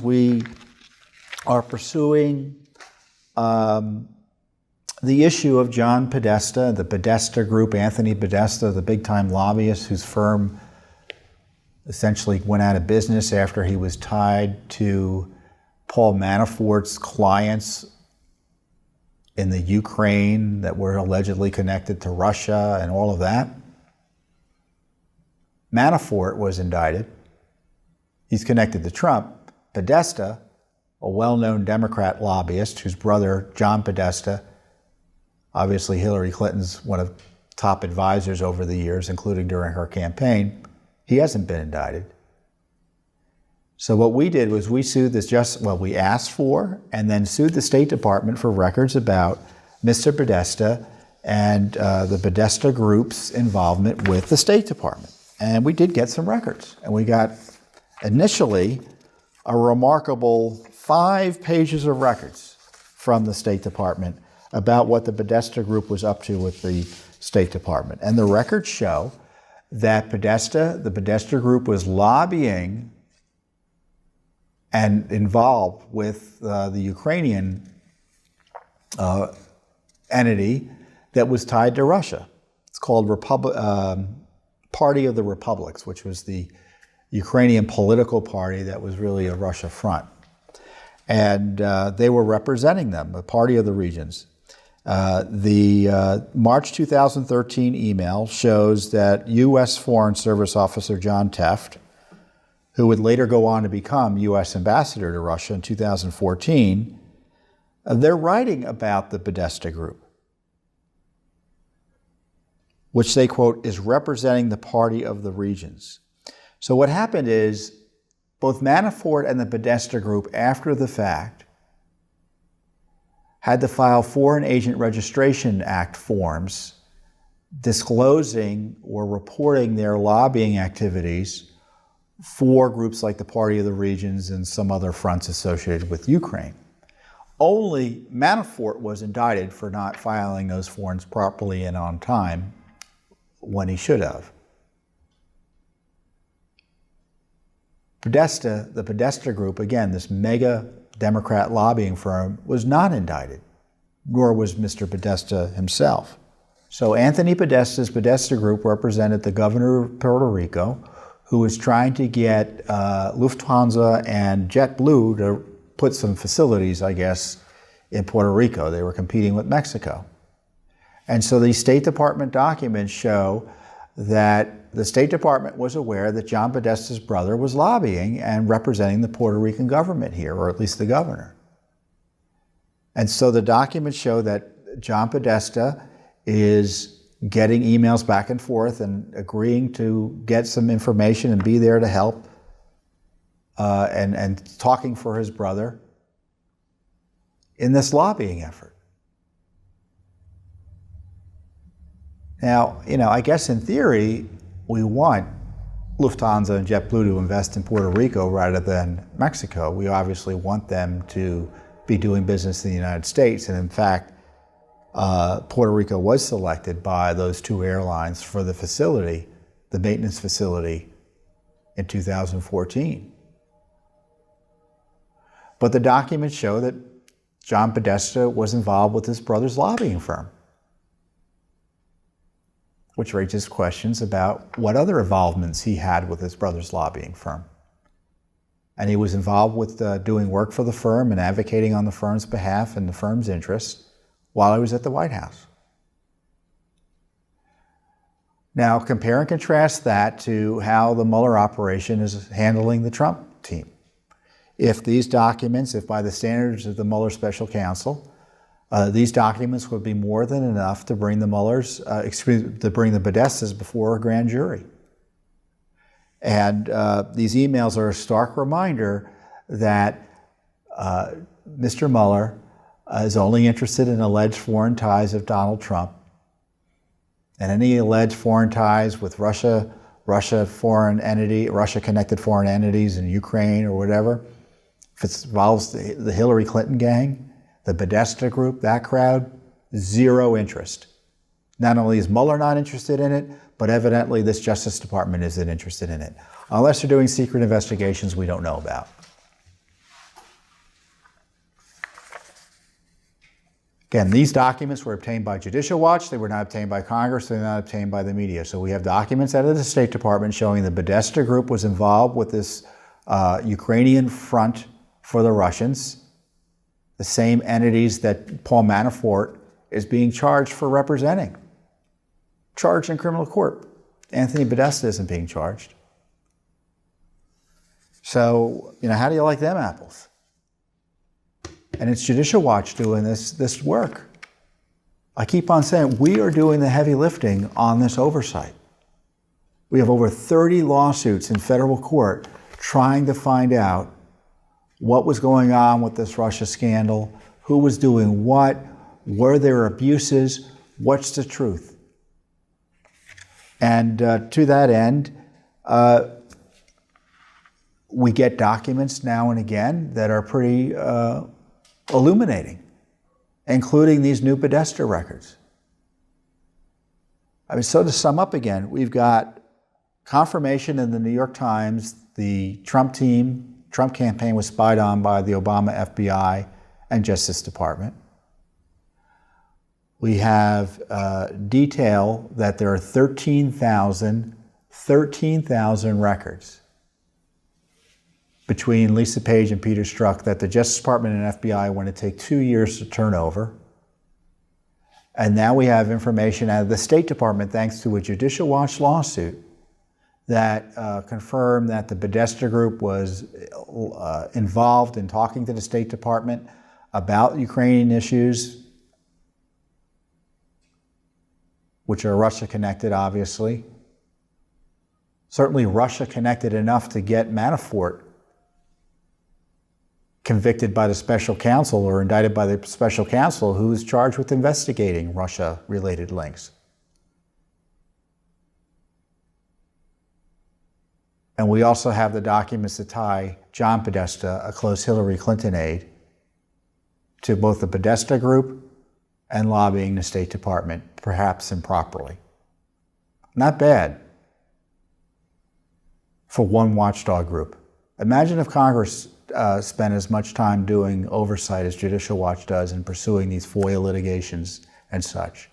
We are pursuing the issue of John Podesta, the Podesta Group, Anthony Podesta, the big-time lobbyist whose firm essentially went out of business after he was tied to Paul Manafort's clients in the Ukraine that were allegedly connected to Russia and all of that. Manafort was indicted. He's connected to Trump. Podesta, a well-known Democrat lobbyist whose brother, John Podesta, obviously Hillary Clinton's one of top advisors over the years, including during her campaign, he hasn't been indicted. So what we did was we sued we asked for and then sued the State Department for records about Mr. Podesta and the Podesta Group's involvement with the State Department. And we did get some records. And we got initially a remarkable 5 pages of records from the State Department about what the Podesta Group was up to with the State Department. And the records show that the Podesta Group was lobbying and involved with the Ukrainian entity that was tied to Russia. It's called Party of the Republics, which was the Ukrainian political party that was really a Russia front. And they were representing them, the Party of the Regions. The March 2013 email shows that U.S. Foreign Service Officer John Teft, who would later go on to become U.S. Ambassador to Russia in 2014, they're writing about the Podesta Group, which they quote, is representing the Party of the Regions. So what happened is both Manafort and the Podesta Group, after the fact, had to file Foreign Agent Registration Act forms disclosing or reporting their lobbying activities for groups like the Party of the Regions and some other fronts associated with Ukraine. Only Manafort was indicted for not filing those forms properly and on time when he should have. The Podesta Group, again, this mega Democrat lobbying firm, was not indicted, nor was Mr. Podesta himself. So Anthony Podesta's Podesta Group represented the governor of Puerto Rico, who was trying to get Lufthansa and JetBlue to put some facilities, I guess, in Puerto Rico. They were competing with Mexico. And so these State Department documents show that the State Department was aware that John Podesta's brother was lobbying and representing the Puerto Rican government here, or at least the governor. And so the documents show that John Podesta is getting emails back and forth and agreeing to get some information and be there to help and talking for his brother in this lobbying effort. Now, I guess in theory, we want Lufthansa and JetBlue to invest in Puerto Rico rather than Mexico. We obviously want them to be doing business in the United States. And in fact, Puerto Rico was selected by those 2 airlines for the facility, the maintenance facility, in 2014. But the documents show that John Podesta was involved with his brother's lobbying firm, which raises questions about what other involvements he had with his brother's lobbying firm. And he was involved with doing work for the firm and advocating on the firm's behalf and the firm's interests while he was at the White House. Now, compare and contrast that to how the Mueller operation is handling the Trump team. If these documents, if by the standards of the Mueller Special Counsel, these documents would be more than enough to bring the to bring the Podestas before a grand jury. And these emails are a stark reminder that Mr. Mueller is only interested in alleged foreign ties of Donald Trump, and any alleged foreign ties with Russia connected foreign entities in Ukraine or whatever. If it involves the Hillary Clinton gang, the Podesta Group, that crowd, zero interest. Not only is Mueller not interested in it, but evidently this Justice Department isn't interested in it. Unless they're doing secret investigations we don't know about. Again, these documents were obtained by Judicial Watch. They were not obtained by Congress. They were not obtained by the media. So we have documents out of the State Department showing the Podesta group was involved with this Ukrainian front for the Russians, the same entities that Paul Manafort is being charged for representing. Charged in criminal court. Anthony Podesta isn't being charged. So, how do you like them apples? And it's Judicial Watch doing this work. I keep on saying we are doing the heavy lifting on this oversight. We have over 30 lawsuits in federal court trying to find out what was going on with this Russia scandal, who was doing what, were there abuses, what's the truth? And to that end, we get documents now and again that are pretty illuminating, including these new Podesta records. So to sum up again, we've got confirmation in the New York Times, the Trump campaign was spied on by the Obama FBI and Justice Department. We have detail that there are 13,000 records between Lisa Page and Peter Strzok that the Justice Department and FBI want to take 2 years to turn over. And now we have information out of the State Department, thanks to a Judicial Watch lawsuit, that confirmed that the Podesta group was involved in talking to the State Department about Ukrainian issues, which are Russia-connected, obviously. Certainly Russia-connected enough to get Manafort convicted by the special counsel or indicted by the special counsel who is charged with investigating Russia-related links. And we also have the documents that tie John Podesta, a close Hillary Clinton aide, to both the Podesta group and lobbying the State Department, perhaps improperly. Not bad for one watchdog group. Imagine if Congress spent as much time doing oversight as Judicial Watch does in pursuing these FOIA litigations and such.